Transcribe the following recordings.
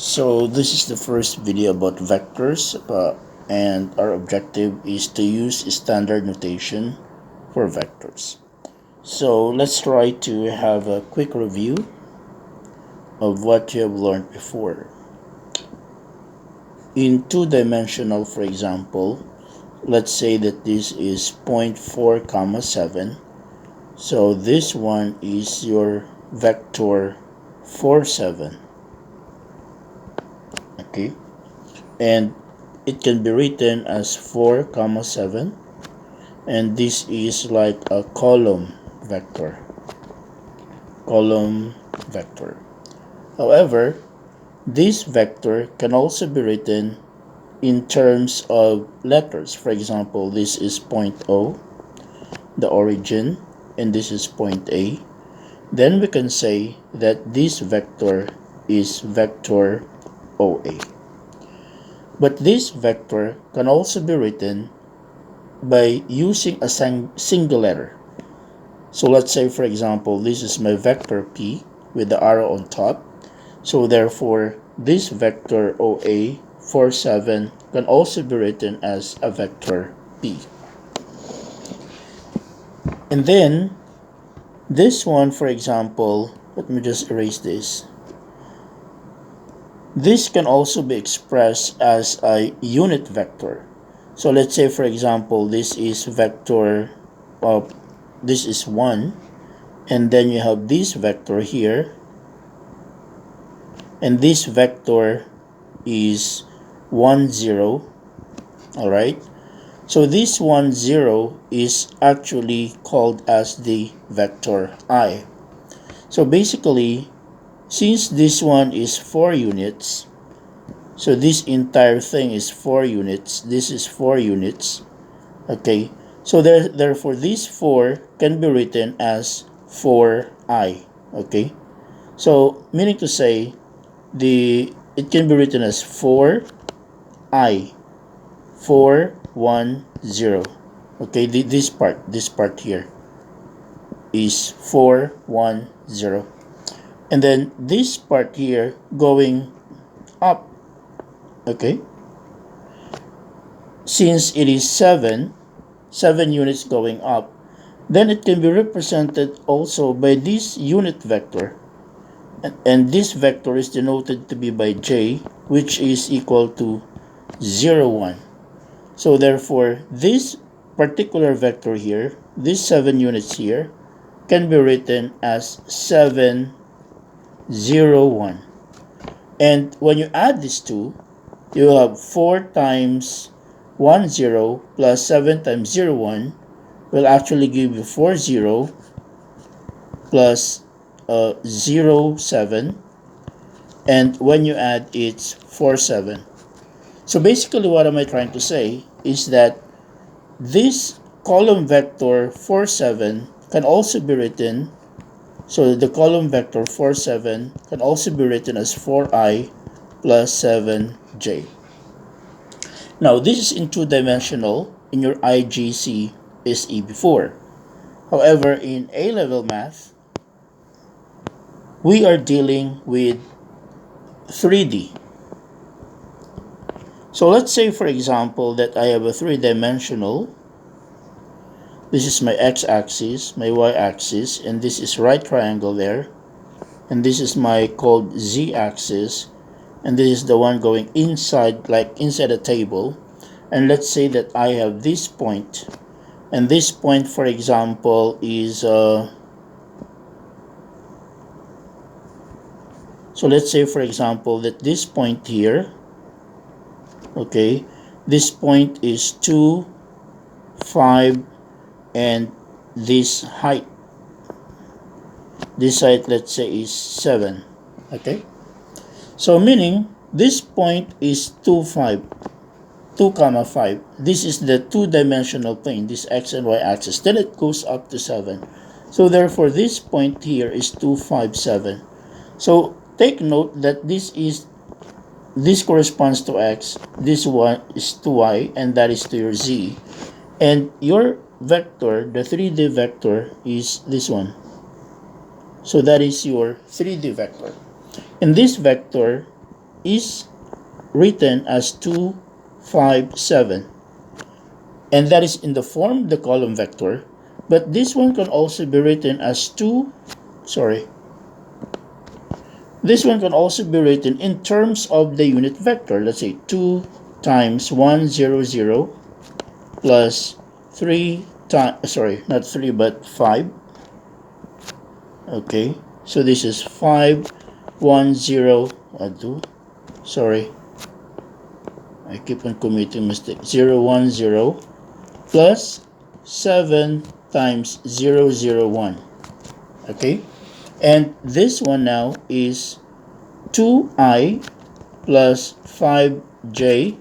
So this is the first video about vectors, and our objective is to use standard notation for vectors. So let's try to have a quick review of what you have learned before. In two-dimensional, for example, let's say that this is 0.4 comma 7. So this one is your vector 4 7. Okay, and it can be written as 4 comma 7, and this is like a column vector. However, this vector can also be written in terms of letters. For example, this is point O, the origin, and this is point A. Then we can say that this vector is vector OA. But this vector can also be written by using a single letter. So let's say, for example, this is my vector P with the arrow on top. So therefore, this vector OA 4 7 can also be written as a vector P. And then this one, for example, let me just erase this. This can also be expressed as a unit vector. So let's say, for example, this is vector of this is 1, and then you have this vector here, and this vector is 1 0. All right, so this 1 0 is actually called as the vector I. So basically, since this one is 4 units, so this entire thing is 4 units, this is 4 units, okay? So therefore, this 4 can be written as 4i, okay? So, meaning to say, it can be written as 4i, 4 1 0, okay? This part here is 4 1 0. And then this part here going up, okay? Since it is 7 units going up, then it can be represented also by this unit vector. And this vector is denoted to be by J, which is equal to 0 1. So therefore, this particular vector here, these 7 units here, can be written as 7 0 1. And when you add these two, you have 4 times 1 0 plus 7 times 0 1 will actually give you 4 0 plus 0 7, and when you add, it's 4 7. So basically, what am I trying to say is that this column vector 4 7 can also be written, so the column vector 4 7 can also be written as 4i plus 7j. Now, this is in two-dimensional in your IGC SE before. However, in A-level math, we are dealing with 3D. So let's say, for example, that I have a three-dimensional. This is my x-axis, my y-axis, and this is right triangle there. And this is my called z-axis, and this is the one going inside, like inside a table. And let's say that I have this point, and this point, for example, is so let's say, for example, that this point here, okay, this point is 2 5, and this height, let's say, is 7, okay? So meaning this point is 2 comma 5. This is the two-dimensional plane, this x and y axis. Then it goes up to 7. So therefore, this point here is 2 5 7. So take note that this corresponds to x, this one is to y, and that is to your z. And your vector, the 3D vector, is this one. So that is your 3D vector. And this vector is written as 2, 5, 7. And that is in the form of the column vector. But this one can also be written as this one can also be written in terms of the unit vector. Let's say 2 times 1, 0, 0 plus 3 times, not 3 but 5. Okay, so this is 5, 1, 0, I keep on committing mistake. 0, 1, 0 plus 7 times 0, 0, 1. Okay, and this one now is 2i plus 5j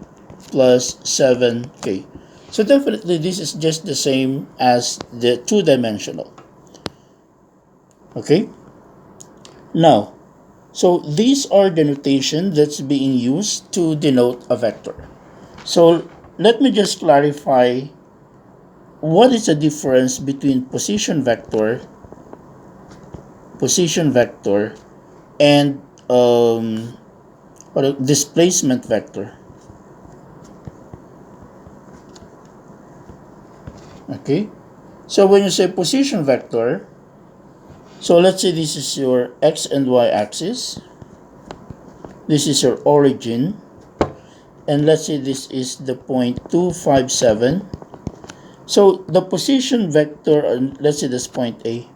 plus 7k. So definitely this is just the same as the two-dimensional. Okay, now, so these are the notation that's being used to denote a vector. So let me just clarify what is the difference between position vector and displacement vector. Okay, so when you say position vector, so let's say this is your x and y axis, this is your origin, and let's say this is the point 2, 5, 7. So the position vector, let's say this point A.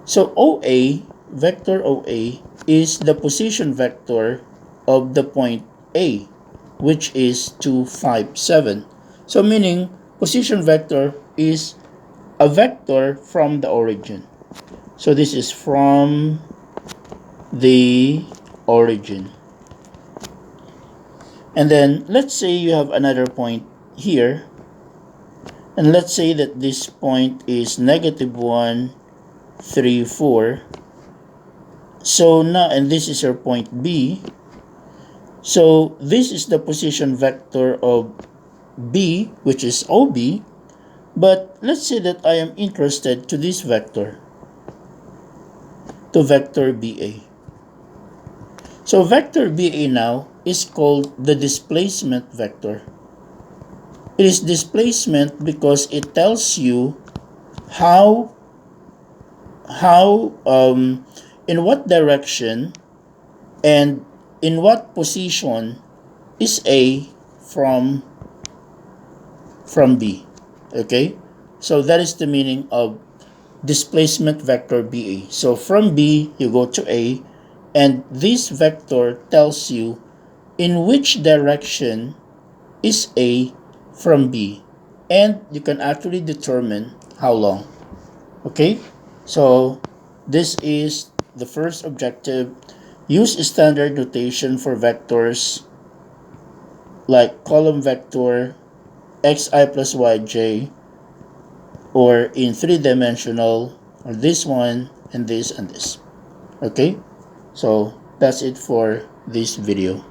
So OA, vector OA, is the position vector of the point A, which is 2, 5, 7. So meaning position vector is a vector from the origin. So this is from the origin. And then let's say you have another point here, and let's say that this point is negative 1, 3, 4. So now, and this is your point B. So this is the position vector of B, which is OB. But let's say that I am interested to this vector, to vector BA. So vector BA now is called the displacement vector. It is displacement because it tells you in what direction and in what position is A from B. Okay, so that is the meaning of displacement vector BA. So from B you go to A, and this vector tells you in which direction is A from B, and you can actually determine how long. Okay, so this is the first objective. Use standard notation for vectors like column vector, xi plus yj, or in three-dimensional, or this one and this and this. Okay, so that's it for this video.